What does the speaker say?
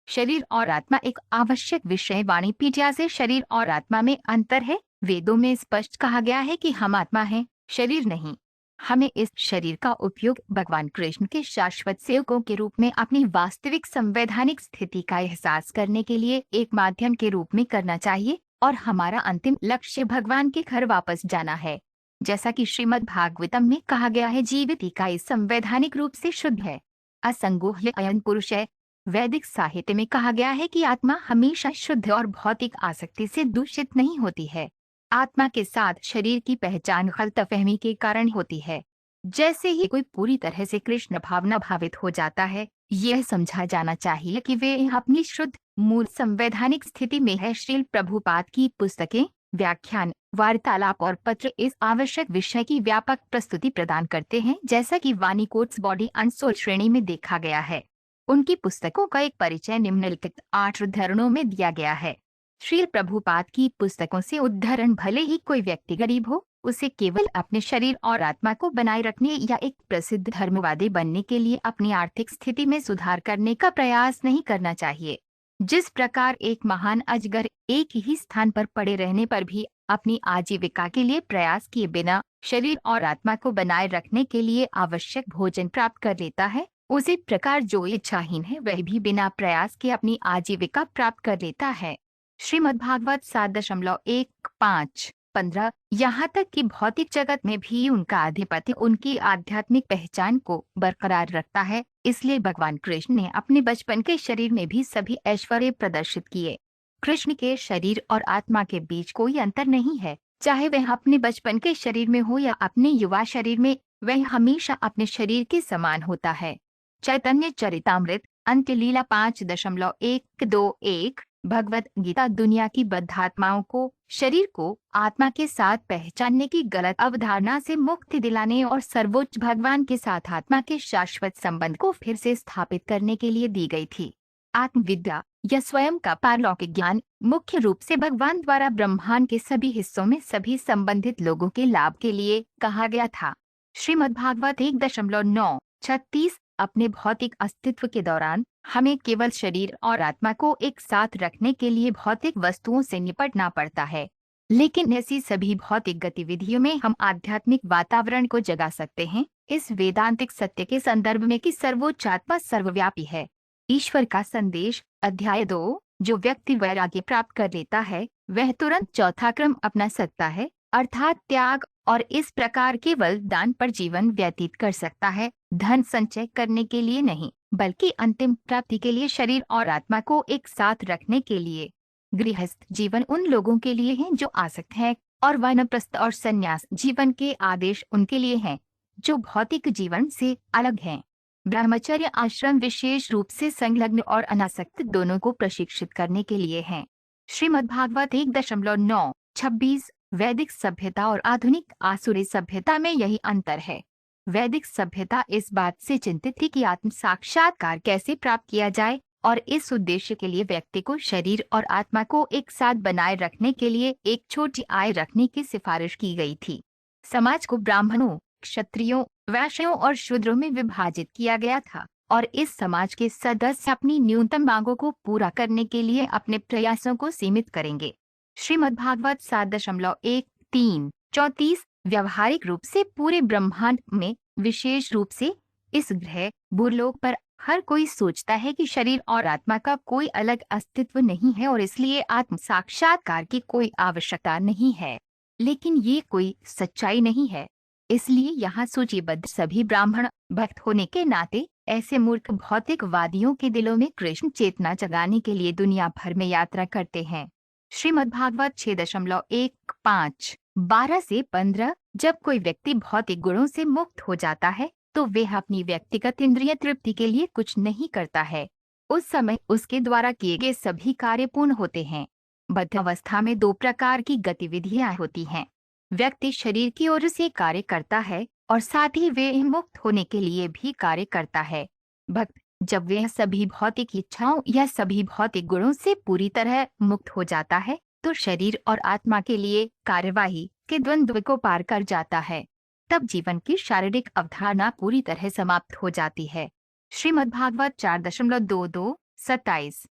शरीर और आत्मा एक आवश्यक विषय। वाणिपीडिया से शरीर और आत्मा में अंतर है। वेदों में स्पष्ट कहा गया है कि हम आत्मा हैं, शरीर नहीं। हमें इस शरीर का उपयोग भगवान कृष्ण के शाश्वत सेवकों के रूप में अपनी वास्तविक संवैधानिक स्थिति का एहसास करने के लिए एक माध्यम के रूप में करना चाहिए, और हमारा अंतिम लक्ष्य भगवान के घर वापस जाना है। जैसा कि श्रीमद् भागवतम में कहा गया है, जीवित इकाई संवैधानिक रूप से शुद्ध है, असंगोह्य अयन पुरुष है। वैदिक साहित्य में कहा गया है कि आत्मा हमेशा शुद्ध और भौतिक आसक्ति से दूषित नहीं होती है। आत्मा के साथ शरीर की पहचान गलतफहमी के कारण होती है। जैसे ही कोई पूरी तरह से कृष्ण भावना भावित हो जाता है, यह समझा जाना चाहिए कि वे अपनी शुद्ध मूल संवैधानिक स्थिति में है। श्रील प्रभुपाद की पुस्तकें, व्याख्यान, वार्तालाप और पत्र इस आवश्यक विषय की व्यापक प्रस्तुति प्रदान करते हैं, जैसा कि वानी कोट्स बॉडी एंड सोल श्रेणी में देखा गया है। उनकी पुस्तकों का एक परिचय निम्नलिखित 8 उद्धरणों में दिया गया है। श्रील प्रभुपाद की पुस्तकों से उद्धरण: भले ही कोई व्यक्ति गरीब हो, उसे केवल अपने शरीर और आत्मा को बनाए रखने या एक प्रसिद्ध धर्मवादी बनने के लिए अपनी आर्थिक स्थिति में सुधार करने का प्रयास नहीं करना चाहिए। जिस प्रकार एक महान अजगर एक ही स्थान पर पड़े रहने पर भी अपनी आजीविका के लिए प्रयास किए बिना शरीर और आत्मा को बनाए रखने के लिए आवश्यक भोजन प्राप्त कर लेता है, उसी प्रकार जो इच्छाहीन है वह भी बिना प्रयास के अपनी आजीविका प्राप्त कर लेता है। श्रीमद्भागवत 7.1-5-15। यहाँ तक कि भौतिक जगत में भी उनका आधिपत्य उनकी आध्यात्मिक पहचान को बरकरार रखता है। इसलिए भगवान कृष्ण ने अपने बचपन के शरीर में भी सभी ऐश्वर्य प्रदर्शित किए। कृष्ण के शरीर और आत्मा के बीच कोई अंतर नहीं है। चाहे वह अपने बचपन के शरीर में हो या अपने युवा शरीर में, वह हमेशा अपने शरीर के समान होता है। चैतन्य चरितामृत अंत्यलीला 5.121। भगवत गीता दुनिया की बद्धात्माओं को शरीर को आत्मा के साथ पहचानने की गलत अवधारणा से मुक्ति दिलाने और सर्वोच्च भगवान के साथ आत्मा के शाश्वत संबंध को फिर से स्थापित करने के लिए दी गई थी। आत्मविद्या या स्वयं का पारलौकिक ज्ञान मुख्य रूप से भगवान द्वारा ब्रह्मांड के सभी हिस्सों में सभी संबंधित लोगों के लाभ के लिए कहा गया था। श्रीमद्भागवत 1.9-36। अपने भौतिक अस्तित्व के दौरान हमें केवल शरीर और आत्मा को एक साथ रखने के लिए भौतिक वस्तुओं से निपटना पड़ता है, लेकिन ऐसी सभी भौतिक गतिविधियों में हम आध्यात्मिक वातावरण को जगा सकते हैं, इस वेदांतिक सत्य के संदर्भ में कि सर्वोच्च आत्मा सर्वव्यापी है। ईश्वर का संदेश अध्याय 2। जो व्यक्ति वैराग्य प्राप्त कर लेता है वह तुरंत चौथा क्रम अपना सकता है, अर्थात त्याग, और इस प्रकार केवल दान पर जीवन व्यतीत कर सकता है, धन संचय करने के लिए नहीं, बल्कि अंतिम प्राप्ति के लिए शरीर और आत्मा को एक साथ रखने के लिए। गृहस्थ जीवन उन लोगों के लिए है जो आसक्त हैं, और वानप्रस्थ और संन्यास जीवन के आदेश उनके लिए हैं जो भौतिक जीवन से अलग हैं। ब्रह्मचर्य आश्रम विशेष रूप से संलग्न और अनासक्त दोनों को प्रशिक्षित करने के लिए हैं। श्रीमद्भागवत 1.9-26। वैदिक सभ्यता और आधुनिक आसुरी सभ्यता में यही अंतर है। वैदिक सभ्यता इस बात से चिंतित थी कि आत्म साक्षात्कार कैसे प्राप्त किया जाए, और इस उद्देश्य के लिए व्यक्ति को शरीर और आत्मा को एक साथ बनाए रखने के लिए एक छोटी आय रखने की सिफारिश की गई थी। समाज को ब्राह्मणों, क्षत्रियों, वैश्यों और शूद्रों में विभाजित किया गया था, और इस समाज के सदस्य अपनी न्यूनतम मांगों को पूरा करने के लिए अपने प्रयासों को सीमित करेंगे। श्रीमद्भागवत 7.1-3-34। व्यावहारिक रूप से पूरे ब्रह्मांड में, विशेष रूप से इस ग्रह भूलोक पर, हर कोई सोचता है कि शरीर और आत्मा का कोई अलग अस्तित्व नहीं है और इसलिए आत्म साक्षात्कार की कोई आवश्यकता नहीं है। लेकिन ये कोई सच्चाई नहीं है। इसलिए यहाँ सूचीबद्ध सभी ब्राह्मण भक्त होने के नाते ऐसे मूर्ख भौतिकवादियों के दिलों में कृष्ण चेतना जगाने के लिए दुनिया भर में यात्रा करते हैं। श्रीमद्भागवत 6.1-5-12-15। जब कोई व्यक्ति भौतिक गुणों से मुक्त हो जाता है तो वह अपनी व्यक्तिगत इंद्रिय तृप्ति के लिए कुछ नहीं करता है। उस समय उसके द्वारा किए गए सभी कार्य पूर्ण होते हैं। बद्ध अवस्था में 2 प्रकार की गतिविधियां होती हैं। व्यक्ति शरीर की ओर से कार्य करता है और साथ ही वह मुक्त होने के लिए भी कार्य करता है। भक्त जब वह सभी भौतिक इच्छाओं या सभी भौतिक गुणों से पूरी तरह मुक्त हो जाता है तो शरीर और आत्मा के लिए कार्यवाही के द्वंद्व को पार कर जाता है। तब जीवन की शारीरिक अवधारणा पूरी तरह समाप्त हो जाती है। श्रीमद्भागवत 4.22-27।